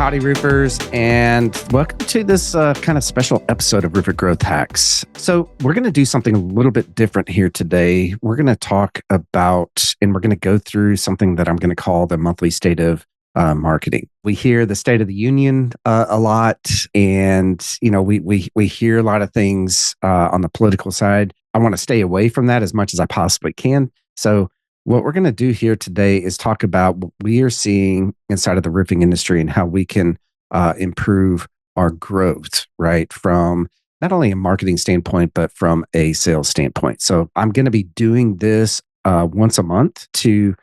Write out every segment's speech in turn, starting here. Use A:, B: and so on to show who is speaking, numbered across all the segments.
A: Howdy, roofers, and welcome to this kind of special episode of Roofer Growth Hacks. So we're going to do something a little bit different here today. We're going to talk about, and we're going to go through something that I'm going to call the monthly state of marketing. We hear the State of the Union a lot, and we hear a lot of things on the political side. I want to stay away from that as much as I possibly can. So what we're going to do here today is talk about what we are seeing inside of the roofing industry and how we can improve our growth, right? From not only a marketing standpoint, but from a sales standpoint. So I'm going to be doing this once a month to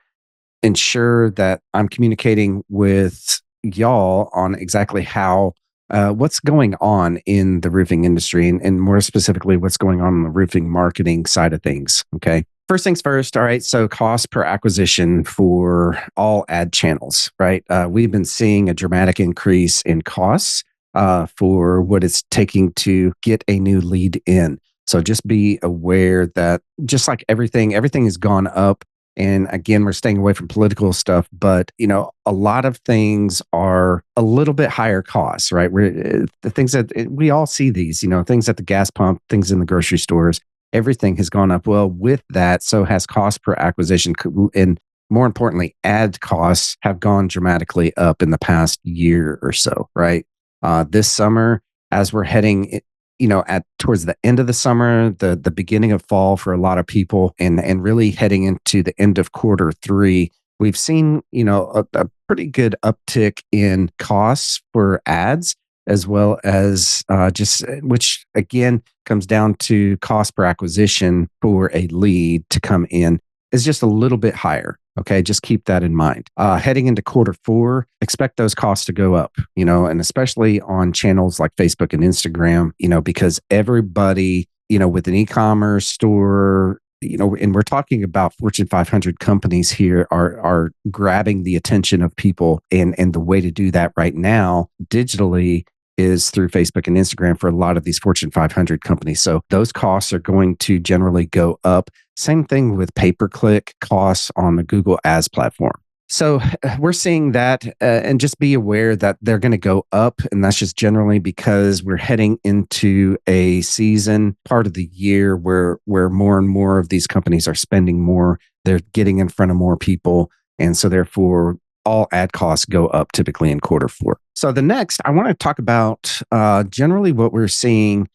A: ensure that I'm communicating with y'all on exactly how what's going on in the roofing industry and more specifically, what's going on the roofing marketing side of things. Okay. First things first, all right, so cost per acquisition for all ad channels, right? We've been seeing a dramatic increase in costs for what it's taking to get a new lead in. So just be aware that just like everything has gone up. And again, we're staying away from political stuff, but a lot of things are a little bit higher costs, right? The things that we all see these, things at the gas pump, things in the grocery stores. Everything has gone up. Well, with that, so has cost per acquisition. And more importantly, ad costs have gone dramatically up in the past year or so, right? This summer, as we're heading, towards the end of the summer, the beginning of fall for a lot of people, and really heading into the end of quarter three, we've seen, a pretty good uptick in costs for ads, as well as which again comes down to cost per acquisition for a lead to come in is just a little bit higher. Okay, just keep that in mind. Heading into quarter four, expect those costs to go up, and especially on channels like Facebook and Instagram, because everybody, with an e-commerce store, and we're talking about Fortune 500 companies here are grabbing the attention of people. And the way to do that right now digitally is through Facebook and Instagram for a lot of these Fortune 500 companies. So those costs are going to generally go up. Same thing with pay-per-click costs on the Google Ads platform. So we're seeing that and just be aware that they're going to go up. And that's just generally because we're heading into a season part of the year where more and more of these companies are spending more. They're getting in front of more people. And so therefore, all ad costs go up typically in quarter four. So the next, I want to talk about generally what we're seeing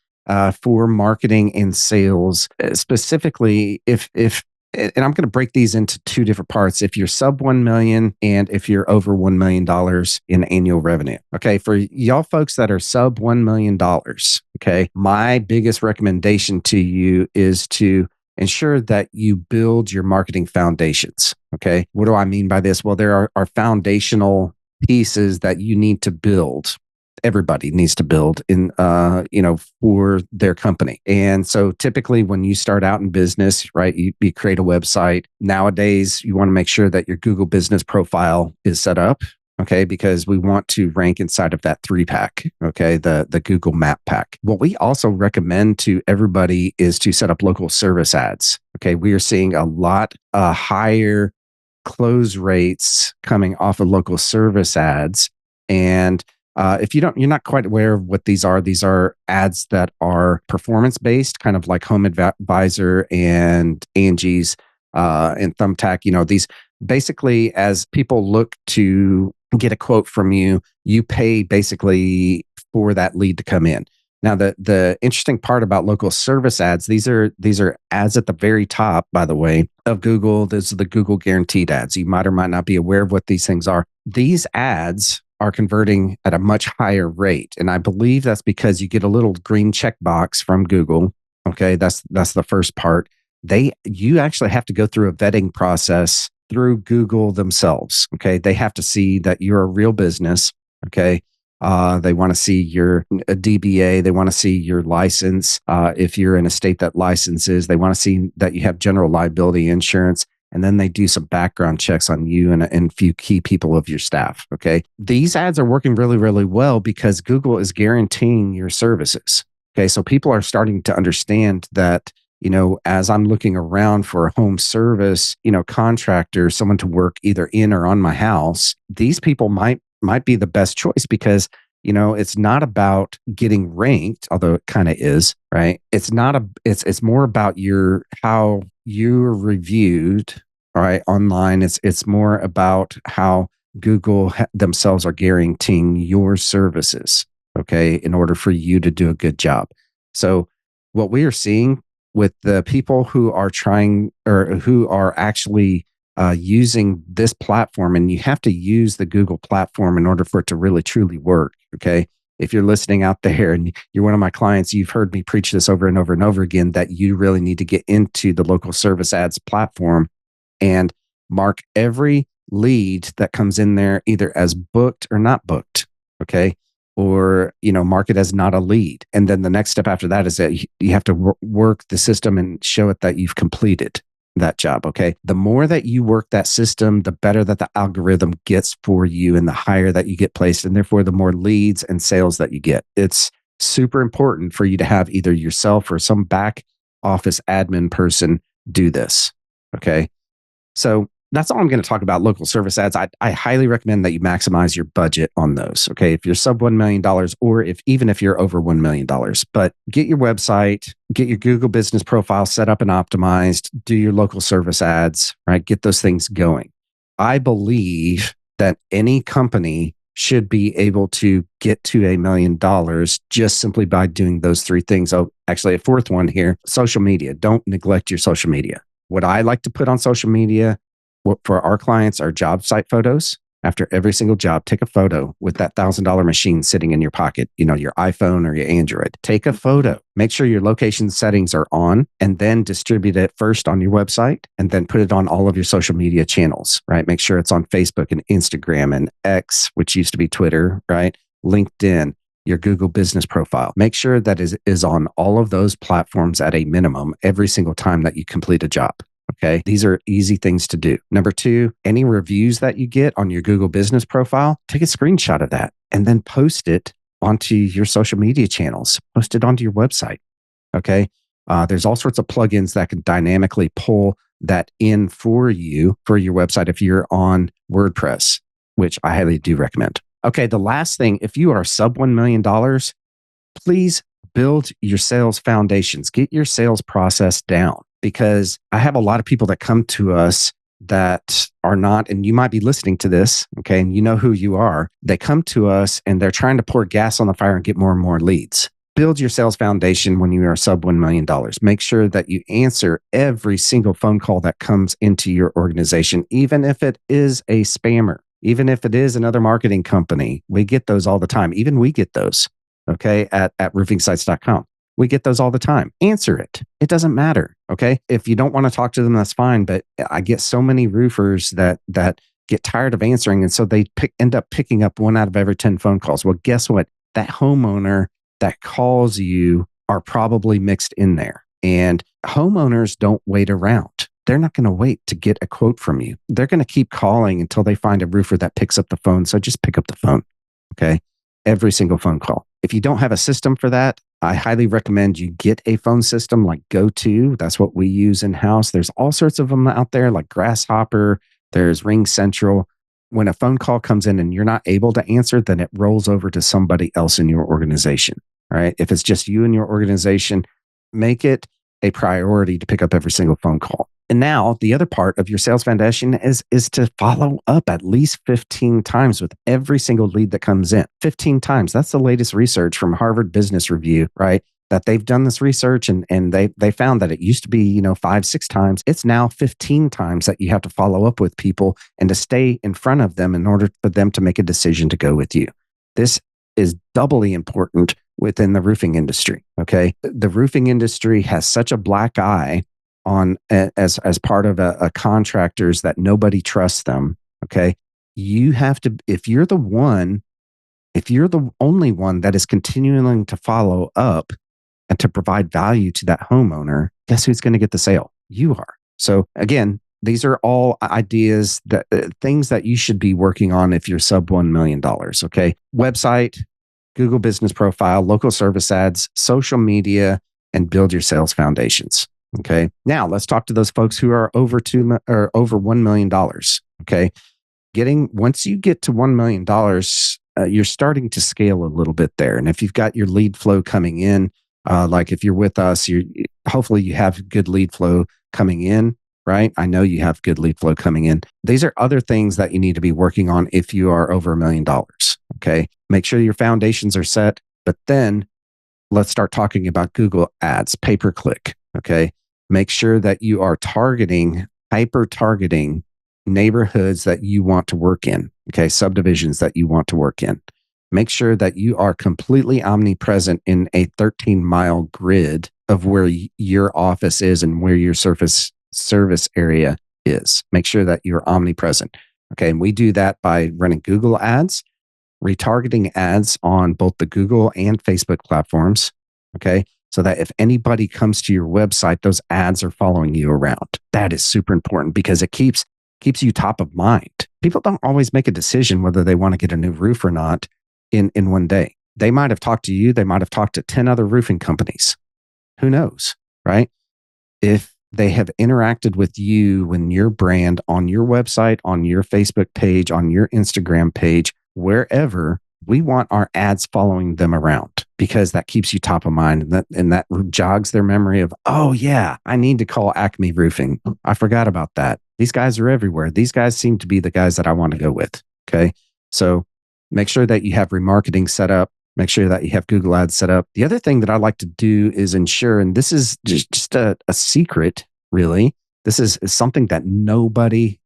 A: for marketing and sales, specifically if and I'm going to break these into two different parts. If you're sub 1 million and if you're over $1 million in annual revenue. Okay. For y'all folks that are sub $1 million, okay, my biggest recommendation to you is to ensure that you build your marketing foundations. Okay. What do I mean by this? Well, there are foundational pieces that you need to build. Everybody needs to build in, for their company. And so typically when you start out in business, right, you create a website. Nowadays, you want to make sure that your Google business profile is set up. Okay, because we want to rank inside of that 3-pack, okay, the Google Map pack. What we also recommend to everybody is to set up local service ads. Okay, we are seeing a lot higher close rates coming off of local service ads. And if you're not quite aware of what these are ads that are performance based, kind of like Home Advisor and Angie's and Thumbtack. These basically, as people look to get a quote from you, you pay basically for that lead to come in. Now, the interesting part about local service ads, these are ads at the very top, by the way, of Google. These are the Google guaranteed ads. You might or might not be aware of what these things are. These ads are converting at a much higher rate. And I believe that's because you get a little green checkbox from Google. Okay, that's the first part. You actually have to go through a vetting process through Google themselves. Okay. They have to see that you're a real business. Okay. They want to see your DBA. They want to see your license. If you're in a state that licenses, they want to see that you have general liability insurance. And then they do some background checks on you and a few key people of your staff. Okay. These ads are working really, really well because Google is guaranteeing your services. Okay. So people are starting to understand that, as I'm looking around for a home service, contractor, someone to work either in or on my house, these people might might be the best choice because, it's not about getting ranked, although it kind of is, right? It's more about how you're reviewed, all right, online. It's more about how Google themselves are guaranteeing your services, okay, in order for you to do a good job. So what we are seeing with the people who are trying or who are actually using this platform, and you have to use the Google platform in order for it to really truly work. Okay. If you're listening out there and you're one of my clients, you've heard me preach this over and over and over again that you really need to get into the local service ads platform and mark every lead that comes in there either as booked or not booked. Okay. Or, mark it as not a lead. And then the next step after that is that you have to work the system and show it that you've completed that job. Okay. The more that you work that system, the better that the algorithm gets for you and the higher that you get placed. And therefore, the more leads and sales that you get. It's super important for you to have either yourself or some back office admin person do this. Okay. So that's all I'm going to talk about local service ads. I highly recommend that you maximize your budget on those. Okay. If you're sub $1 million or even if you're over $1 million, but get your website, get your Google business profile set up and optimized, do your local service ads, right? Get those things going. I believe that any company should be able to get to $1 million just simply by doing those three things. Oh, actually a fourth one here, social media. Don't neglect your social media. What I like to put on social media for our clients are job site photos. After every single job, take a photo with that $1,000 machine sitting in your pocket, your iPhone or your Android. Take a photo. Make sure your location settings are on and then distribute it first on your website and then put it on all of your social media channels, right? Make sure it's on Facebook and Instagram and X, which used to be Twitter, right? LinkedIn, your Google business profile. Make sure that is on all of those platforms at a minimum every single time that you complete a job. Okay. These are easy things to do. Number two, any reviews that you get on your Google business profile, take a screenshot of that and then post it onto your social media channels, post it onto your website. Okay. There's all sorts of plugins that can dynamically pull that in for you for your website if you're on WordPress, which I highly do recommend. Okay. The last thing, if you are sub $1 million, please build your sales foundations, get your sales process down. Because I have a lot of people that come to us that are not, and you might be listening to this, okay, and you know who you are. They come to us and they're trying to pour gas on the fire and get more and more leads. Build your sales foundation when you are sub $1 million. Make sure that you answer every single phone call that comes into your organization, even if it is a spammer, even if it is another marketing company. We get those all the time. Even we get those, okay, at roofingsites.com. We get those all the time. Answer it. It doesn't matter. Okay. If you don't want to talk to them, that's fine. But I get so many roofers that get tired of answering. And so they end up picking up 1 out of every 10 phone calls. Well, guess what? That homeowner that calls you are probably mixed in there. And homeowners don't wait around. They're not going to wait to get a quote from you. They're going to keep calling until they find a roofer that picks up the phone. So just pick up the phone. Okay. Every single phone call. If you don't have a system for that, I highly recommend you get a phone system like GoTo. That's what we use in-house. There's all sorts of them out there like Grasshopper. There's RingCentral. When a phone call comes in and you're not able to answer, then it rolls over to somebody else in your organization. All right. If it's just you and your organization, make it a priority to pick up every single phone call. And now the other part of your sales foundation is to follow up at least 15 times with every single lead that comes in. 15 times. That's the latest research from Harvard Business Review, right? That they've done this research and they found that it used to be, 5-6 times. It's now 15 times that you have to follow up with people and to stay in front of them in order for them to make a decision to go with you. This is doubly important within the roofing industry. Okay. The roofing industry has such a black eye on as part of a contractors that nobody trusts them. Okay. You have to, if you're the only one that is continuing to follow up and to provide value to that homeowner, guess who's going to get the sale? You are. So again, these are all ideas that things that you should be working on if you're sub $1 million. Okay. Website, Google business profile, local service ads, social media, and build your sales foundations. Okay. Now let's talk to those folks who are over $1 million. Okay. once you get to $1 million, you're starting to scale a little bit there. And if you've got your lead flow coming in, like if you're with us, hopefully you have good lead flow coming in, right? I know you have good lead flow coming in. These are other things that you need to be working on if you are over $1 million. Okay. Make sure your foundations are set, but then let's start talking about Google ads, pay-per-click. Okay. Make sure that you are hyper targeting neighborhoods that you want to work in. Okay. Subdivisions that you want to work in. Make sure that you are completely omnipresent in a 13-mile grid of where your office is and where your service area is. Make sure that you're omnipresent. Okay. And we do that by running Google ads, retargeting ads on both the Google and Facebook platforms. Okay. So that if anybody comes to your website, those ads are following you around. That is super important because it keeps you top of mind. People don't always make a decision whether they want to get a new roof or not in one day. They might have talked to you. They might have talked to 10 other roofing companies. Who knows, right? If they have interacted with you and your brand on your website, on your Facebook page, on your Instagram page, wherever, we want our ads following them around because that keeps you top of mind and that jogs their memory of, oh yeah, I need to call Acme Roofing. I forgot about that. These guys are everywhere. These guys seem to be the guys that I want to go with. Okay. So make sure that you have remarketing set up. Make sure that you have Google ads set up. The other thing that I like to do is ensure, and this is just a secret, really. This is something that nobody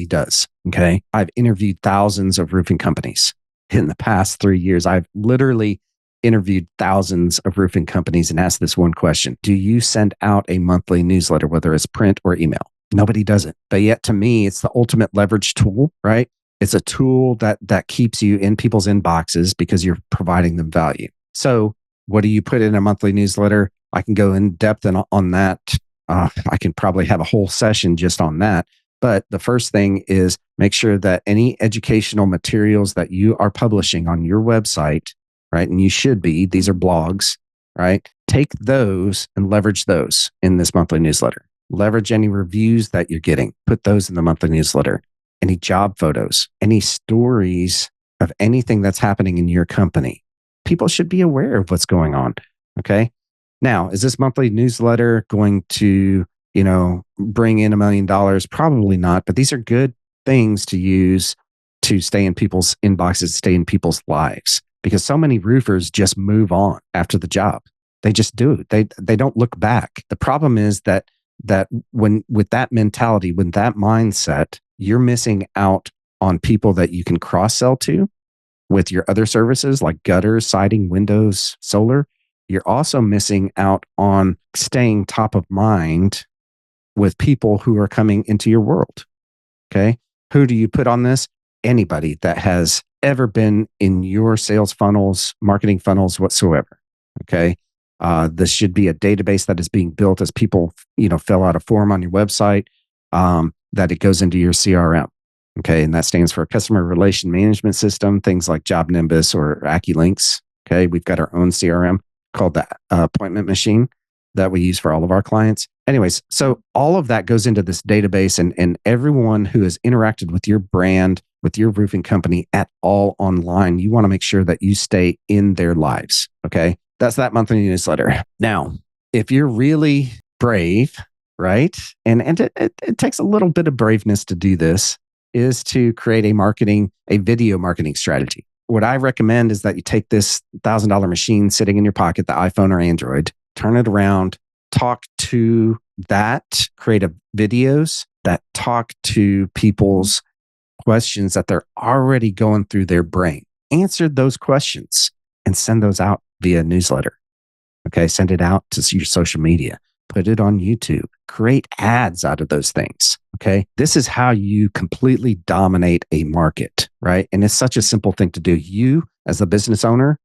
A: does. Okay. I've interviewed thousands of roofing companies in the past 3 years. I've literally interviewed thousands of roofing companies and asked this one question. Do you send out a monthly newsletter, whether it's print or email? Nobody does it. But yet to me, it's the ultimate leverage tool, right? It's a tool that keeps you in people's inboxes because you're providing them value. So what do you put in a monthly newsletter? I can go in depth on that. I can probably have a whole session just on that. But the first thing is make sure that any educational materials that you are publishing on your website, right? And you should be, these are blogs, right? Take those and leverage those in this monthly newsletter. Leverage any reviews that you're getting. Put those in the monthly newsletter. Any job photos, any stories of anything that's happening in your company. People should be aware of what's going on. Okay. Now, is this monthly newsletter going to, bring in $1 million? Probably not, but these are good things to use to stay in people's inboxes, stay in people's lives, because so many roofers just move on after the job. They just do. They don't look back. The problem is that when with that mentality, with that mindset, you're missing out on people that you can cross-sell to with your other services like gutters, siding, windows, solar. You're also missing out on staying top of mind with people who are coming into your world. Okay. Who do you put on this? Anybody that has ever been in your sales funnels, marketing funnels whatsoever. Okay. This should be a database that is being built as people, fill out a form on your website, that it goes into your CRM. Okay. And that stands for Customer Relation Management System, things like Job Nimbus or AccuLinks. Okay. We've got our own CRM called the Appointment Machine that we use for all of our clients. Anyways, so all of that goes into this database, and everyone who has interacted with your brand, with your roofing company at all online, you want to make sure that you stay in their lives. Okay. That's that monthly newsletter. Now, if you're really brave, right? And it takes a little bit of braveness to do this, is to create a video marketing strategy. What I recommend is that you take this $1,000 machine sitting in your pocket, the iPhone or Android, turn it around, talk to that, create videos that talk to people's questions that they're already going through their brain. Answer those questions and send those out via newsletter. Okay, send it out to your social media. Put it on YouTube. Create ads out of those things. Okay. This is how you completely dominate a market, right? And it's such a simple thing to do. You, as a business owner,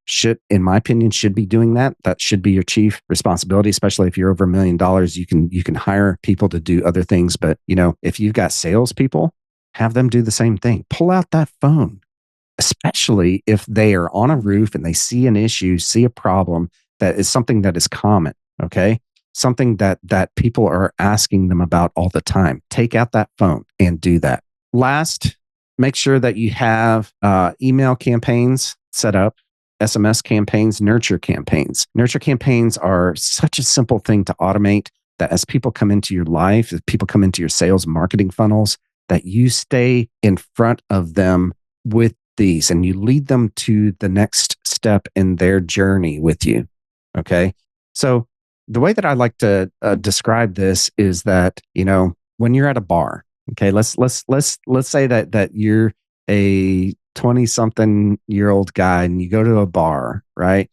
A: in my opinion, should be doing that. That should be your chief responsibility, especially if you're over $1 million. You can hire people to do other things. But, if you've got salespeople, have them do the same thing. Pull out that phone, especially if they are on a roof and they see an issue, see a problem that is something that is common. Okay. Something that people are asking them about all the time. Take out that phone and do that. Last, Make sure that you have email campaigns set up, SMS campaigns, nurture campaigns. Nurture campaigns are such a simple thing to automate that as people come into your life, as people come into your sales marketing funnels, that you stay in front of them with these and you lead them to the next step in their journey with you. Okay. So the way that I like to describe this is that, when you're at a bar, okay, let's say that you're a 20-something-year-old guy and you go to a bar, right?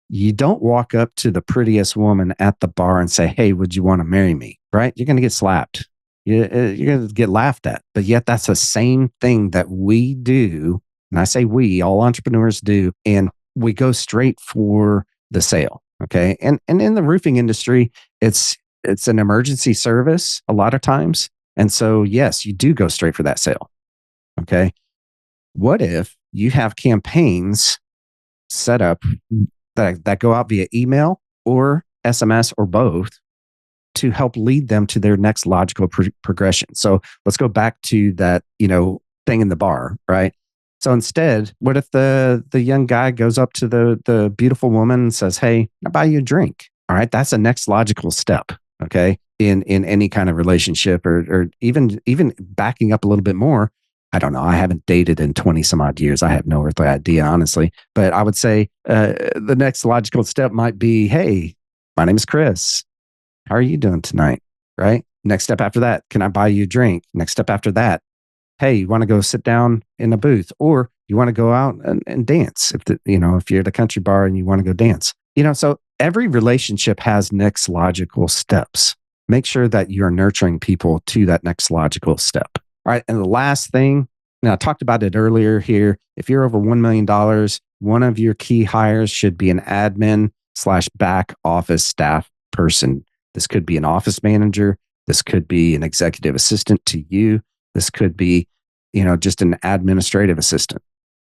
A: You don't walk up to the prettiest woman at the bar and say, "Hey, would you want to marry me?" Right? You're going to get slapped. You're going to get laughed at. But yet that's the same thing that we do. And I say we, all entrepreneurs do. And we go straight for the sale. Okay. And in the roofing industry, it's an emergency service a lot of times. And so, yes, you do go straight for that sale. Okay. What if you have campaigns set up that go out via email or SMS or both to help lead them to their next logical progression? So let's go back to that, thing in the bar, right? So instead, what if the young guy goes up to the beautiful woman and says, "Hey, I'll buy you a drink." All right, that's the next logical step. Okay, in any kind of relationship, or even backing up a little bit more. I don't know. I haven't dated in 20 some odd years. I have no earthly idea, honestly. But I would say the next logical step might be, "Hey, my name is Chris. How are you doing tonight?" Right? Next step after that, "Can I buy you a drink?" Next step after that, "Hey, you want to go sit down in a booth, or you want to go out and dance?" If you're at a country bar and you want to go dance, so every relationship has next logical steps. Make sure that you're nurturing people to that next logical step. All right. And the last thing, now I talked about it earlier here. If you're over $1 million, one of your key hires should be an admin/back office staff person. This could be an office manager. This could be an executive assistant to you. This could be, just an administrative assistant.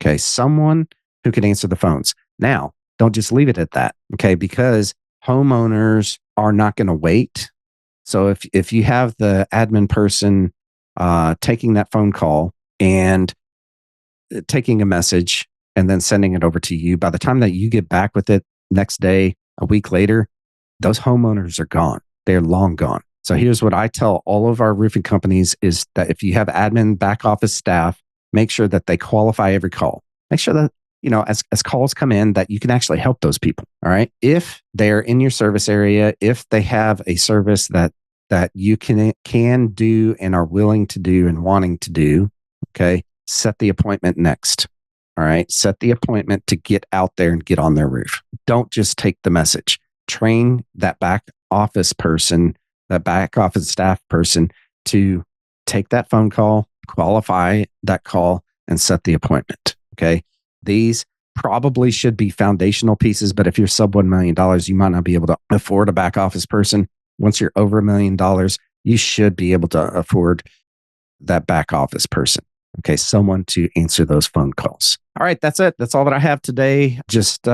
A: Okay. Someone who can answer the phones. Now, don't just leave it at that. Okay. Because homeowners are not going to wait. So if you have the admin person taking that phone call and taking a message and then sending it over to you, by the time that you get back with it next day, a week later, those homeowners are gone. They're long gone. So here's what I tell all of our roofing companies is that if you have admin back office staff, make sure that they qualify every call. Make sure that, as calls come in, that you can actually help those people. All right. If they're in your service area, if they have a service that you can do and are willing to do and wanting to do, okay, set the appointment next. All right. Set the appointment to get out there and get on their roof. Don't just take the message. Train that back office person, that back office staff person to take that phone call, qualify that call, and set the appointment. Okay. These probably should be foundational pieces, but if you're sub $1 million, you might not be able to afford a back office person. Once you're over $1 million, you should be able to afford that back office person. Okay. Someone to answer those phone calls. All right. That's it. That's all that I have today. Just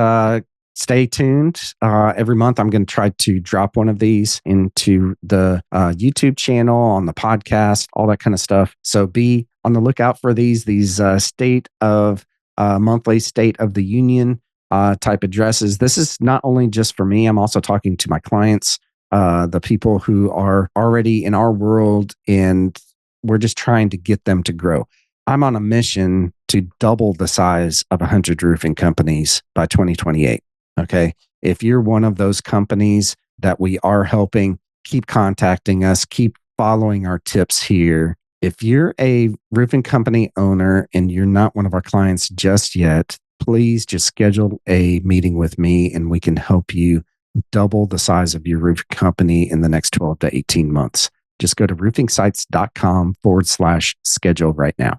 A: stay tuned. Every month, I'm going to try to drop one of these into the YouTube channel, on the podcast, all that kind of stuff. So be on the lookout for these monthly State of the Union type addresses. This is not only just for me. I'm also talking to my clients, the people who are already in our world, and we're just trying to get them to grow. I'm on a mission to double the size of 100 roofing companies by 2028. Okay. If you're one of those companies that we are helping, keep contacting us, keep following our tips here. If you're a roofing company owner and you're not one of our clients just yet, please just schedule a meeting with me and we can help you double the size of your roofing company in the next 12 to 18 months. Just go to roofingsites.com/schedule right now.